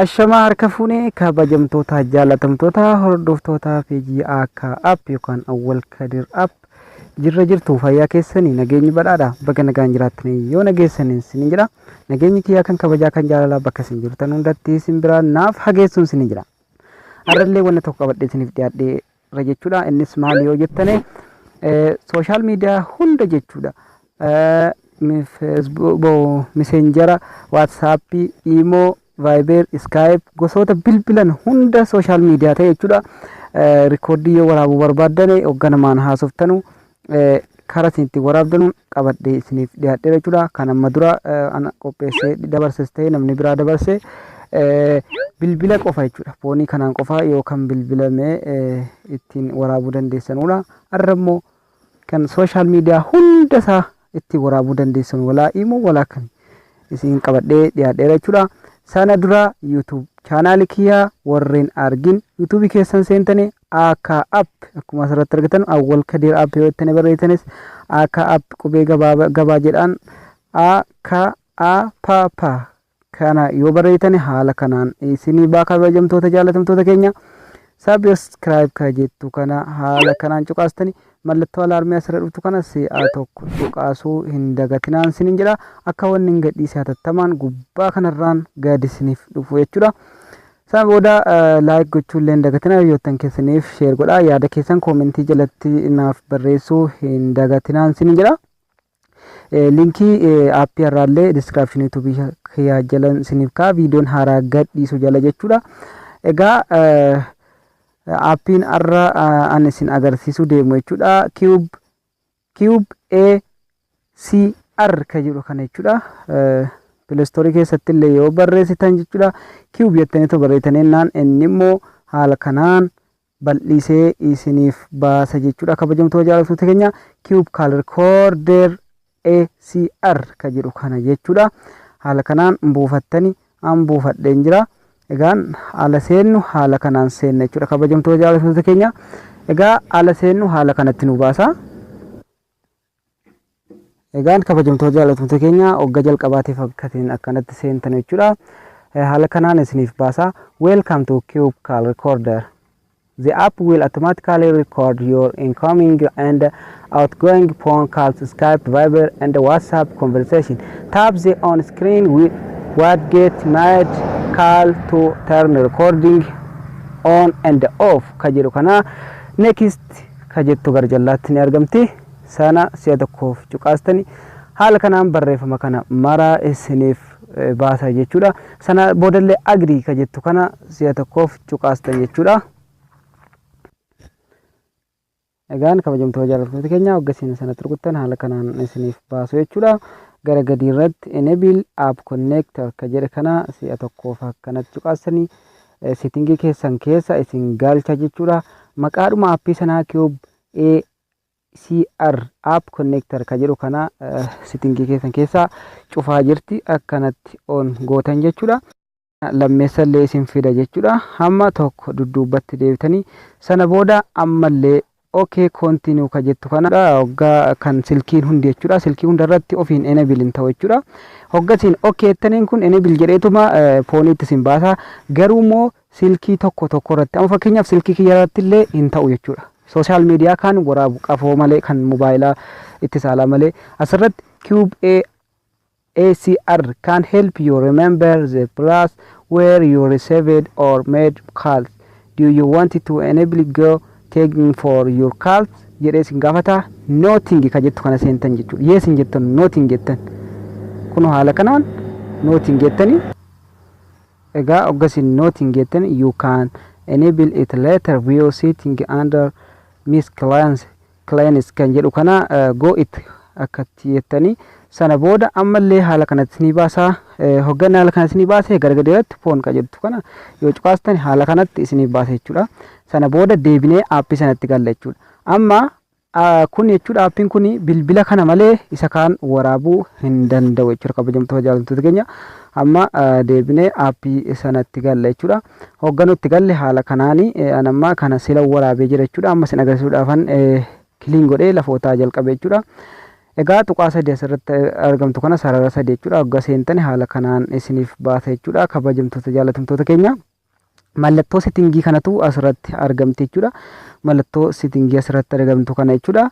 Ashamaa harka fuunee kabajamtoota jaalatamtoota hordoftoota peejii akka app yookaan Awwal Kadir app jirra jirtu fayyaa keessanii nageenyi badhaadha bakka nagaan jiraatanii yoo nageessaniin sin jira nageenyi kiyyaa kan kabajaa kan jaalalaa bakka sin jirtan hundatti sin bira naaf hageessuun sin jira arrallee wanna tokko qabadhee siniif dhiyaadhee jechuudha innis maal yoo jettane social media hunda jechuudha Facebook Messenger WhatsApp Imo Viber Skype gosoota bilbilan hunda social media ta'e jechuudha recordii yoo waraabuu barbaadane hogganamaan haasoftanu karaa isinitti waraabdanuun qabadhee isiniif dhiyaadhee jechuudha kan amma dura ana qopheessee dabarses ta'e namni biraa dabarse bilbila qofa jechuudha foonii kanaan qofa yookaan bilbilamee ittiin waraabuu dandeessanudha arrammoo kan social media hunda isaa itti waraabuu dandeessan walaa Imo walaa kan isin qabadhee dhiyaadhee jechuudha sana dura YouTube channel kiyya warreen argin YouTube keessan seentane akka app akkuma asirratti argitan Awwal Kadir app yoo itti barreessanis akka app qubee gabaa jedhaan akka pa kana yoo barreessani haala kanaan isinii baaka kabajamtoota jaalatamtoota keenya subscribe ka jettu kana haala kanaan cuqaastani mallattoo alarmii asirra dhuftu kana si'a tokko cuqaasuu hin dagatinaan sinin jedha akka wanni hin gadhiise hatattamaan gubbaa kanarraan gadi siniif dhufu jechuudha. Sana booda like gochuu illee hin dagatinaa yoottan keessaniif share godhaa yaada keessan koomentii jalatti naaf barreessuu hin dagatinaan sinin jedha. Linkii aappii irraallee description YouTube kiyyaa jalan siniif kaa viidiyoon haaraa gadhiisu jala jechuudha. Egaa appiin arra ani isin agarsiisuu deemu jechuudha cube ACR ka jedhu kana jechuudha Play Store keessatti illee yoo barreessitan jechuudha cube jettanii barreessitaniin inni immoo haala kanaan bal'isee isiniif baasa jechuudha kabajamtoota jaalatamtoota keenya cube color recorder ACR ka jedhu kana jechuudha haala kanaan buufattanii an buufadheen jira. Egaan ala seennu haala kanaan seenna jechuudha kabajamtoota jaalatamtoota keenya egaa ala seennu haala kanatti nu baasa egaan kabajamtoota jaalatamtoota keenya hogga jalqabaatiif akkatiin akkanatti seentan jechuudha haala kanaan isiniif baasa welcome to Cube Call Recorder. The app will automatically record your incoming and outgoing phone calls, Skype, Viber, and WhatsApp conversation. Tap the on screen with what get made call to turn recording on and off ka jedhu kana next ka jettu garjallaatti ni argamti sana si'a tokkoof cuqaastani haala kanaan barreeffama kana mara isiniif baasa jechuudha sana boodallee agree ka jettu kana si'a tokkoof cuqaastan jechuudha. Egaan kabajamtoota jaalatamtoota keenya hoggasiin sana turguttan haala kanaan isiniif baasu jechuudha. Gara gadi irratti enable app connector ka jedhe kana si'a tokkoof akkanatti cuqaastanii settingii keessan keessa isin galcha jechuudha maqaadhuma appii sanaa cube ACR app connector ka jedhu kana settingii keessan keessa cufaa jirti akkanatti on gootan jechuudha lammeessallee isin fida jechuudha hamma tokko dudduubatti deebitanii sana booda ammallee okay continue ka jettu kana hoggaa kan silkiin hundi jechuudha silkii hundarratti ofiin enable hin ta'u jechuudha hoggasiin okay ettaniin kun enable jedheetuma fooniitti isin baasa garuu immoo silkii tokko irratti amma fakkeenyaaf silkii kiyyarratti illee hin ta'u jechuudha social media kan waraabu qafoo malee kan mobaayilaa itti saalaa malee asirratti cube ACR can help you remember the place where you received or made calls. Do you want to enable go taking for your calls jedhee isin gaafata noting ka jettu kana seentan jechuudha yes hin jettan noting jettan kun haala kanaan noting jettani egaa hoggasiin noting jettan you can enable it later view sitting under miss clients kan jedhu kana go it akkatti jettani sana booda ammallee haala kanatti ni baasa hoggan haala kanatti ni baase gargaareetti foon ka jettu kana yoo cuqaastan haala kanatti isiniif baasa jechuudha sana booda deebinee aappii sanatti galla jechuudha amma kun jechuudha aappiin kun bilbila kana malee isa kaan waraabuu hin danda'u jechuudha kabajamtoota jaalatamtoota keenya amma deebinee aappii sanatti galla jechuudha hogganutti galle haala kanaanii anamma kana sila waraabee jira jechuudha amma sin agarsiisuudhaafan kiliin godhee lafootaa jalqabe jechuudha Egaa tuqaa sadii asirratti argamtu kana sarara sadii jechuudha. Waggaa seentanii haala kanaan isiniif baasa jechuudha. Kabajamtoota jaalatamtoota keenya. Mallattoo sitingii kanatu asirratti argamti jechuudha. Mallattoo sitingii asirratti argamtu kana jechuudha.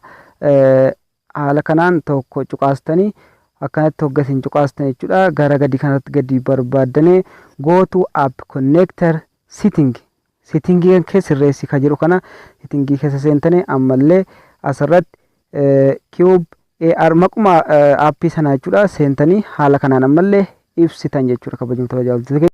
Haala kanaan tokko cuqaastanii akkanatti hoggasiin cuqaastan jechuudha. Gara gadi kanatti gadi barbaaddanii go to app connector sitingii keessa sirreessi ka jedhu kana sitingii keessa seentanii ammallee asirratti cube maquma aappii sana jechuudha seentanii haala kanaan ammallee ibsitan jechuudha kabajamtoota jaalatamtoota keenya.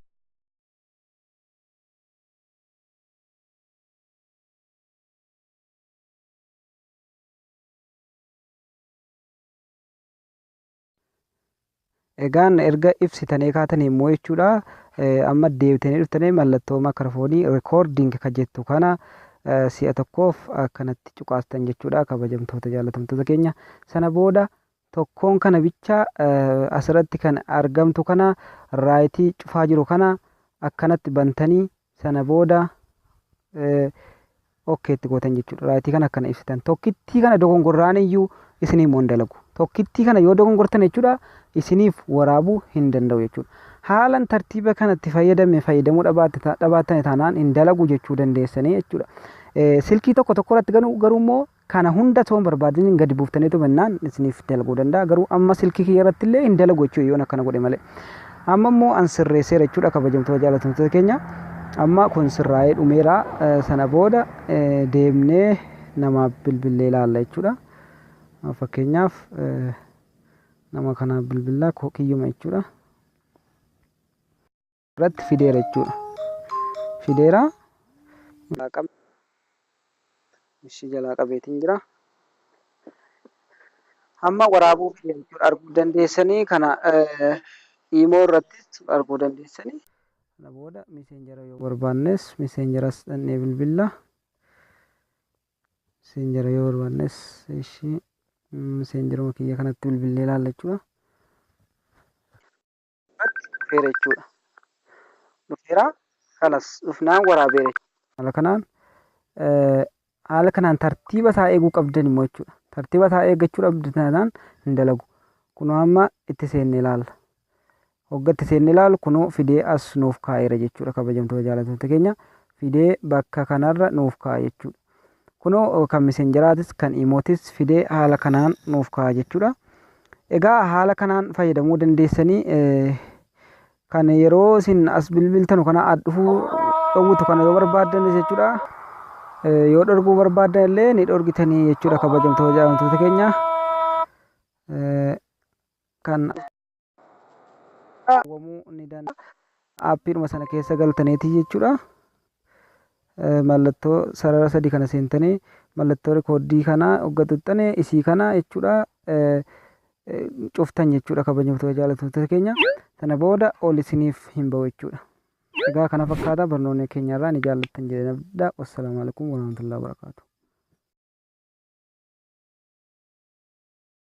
Egaan erga ibsitanii kaatanii immoo jechuudha amma deebitanii dhuftanii mallattoo makarafoonii recording ka jettu kana si'a tokkoof akkanatti cuqaastan jechuudha kabajamtoota jaalatamtoota keenya. Sana booda tokkoon kana bicha asirratti kan argamtu kana raayitii cufaa jiru kana akkanatti bantanii sana booda okkeetti gootan jechuudha. Raayitii kana akkana ibsitan. Tokkittii kana dogongorraan iyyuu isiniif hin dalagu. Tokkittii kana yoo dogongortan jechuudha isiniif waraabuu hin danda'u jechuudha. Haalan tartiiba kanatti fayyadamuu dhabaattan taanaan hin dalagu jechuu dandeessanii jechuudha. Silkii tokko irratti garuu immoo kana hunda osoo hin barbaadin gadi buuftaniitu mannaan isiniif dalaguu danda'a. Garuu amma silkii kiyya irratti illee hin dalagu jechuudha yoon akkana godhe malee. Amma immoo an sirreesseera jechuudha kabajamtoota jaalatamtoota keenya. Amma kun sirraa'ee dhumeera. Sana booda deemnee namaaf bilbilee ilaalla jechuudha. Fakkeenyaaf nama kanaaf bilbilaa kiyyuma jechuudha. Irratti fideera jechuudha. Fideera. Ishii jalaa qabeetiin jira. Amma waraabuu fi arguu dandeessanii kana imoo irrattis arguu dandeessanii. Kana booda miseenjara yoo barbaannes miseenjaras dhannee bilbila. Miseenjara yoo barbaannes ishii miseenjaruma kiyya kanatti bilbilee ilaalla jechuudha. Dhufeera jechuudha. Dhufeera kanas dhufnaan waraabeera jechuudha. Haala kanaan tartiiba isaa eeguu qabdan immoo jechuudha. Tartiiba isaa eeggachuu dhabdan hin dalagu. Kunoo amma itti seenne ilaalla. Hogga itti seenne ilaalu kunoo fidee as nuuf kaa'eera jechuudha kabajamtoota jaalatamtoota keenya. Fidee bakka kanarra nuuf kaa'a jechuudha. Kunoo kan miseenjaraatis kan imootis fidee haala kanaan nuuf kaa'a jechuudha. Egaa haala kanaan fayyadamuu dandeessanii kan yeroo isin as bilbiltanu kana dhufuu dhowwitu kana yoo barbaaddan jechuudha. Yoo dhorguu barbaadan illee ni dhorgitanii jechuudha kabajamtoota jaalatamtoota keenya. Kan uumamuu ni danda'a. Aappiidhuma sana keessa galtaniiti jechuudha. Mallattoo sarara sadii kana seentanii mallattoo rikoodii kana hogga tuxxanii isii kana jechuudha cuftan jechuudha kabajamtoota jaalatamtoota keenya. Sana booda ol isiniif hin ba'u jechuudha. Egaa kana fakkaata barnoonni keenyarraa ni jaallattan jedhanii abdadha. Wassalaamu alaikum warahmatullahi wabarakatuh.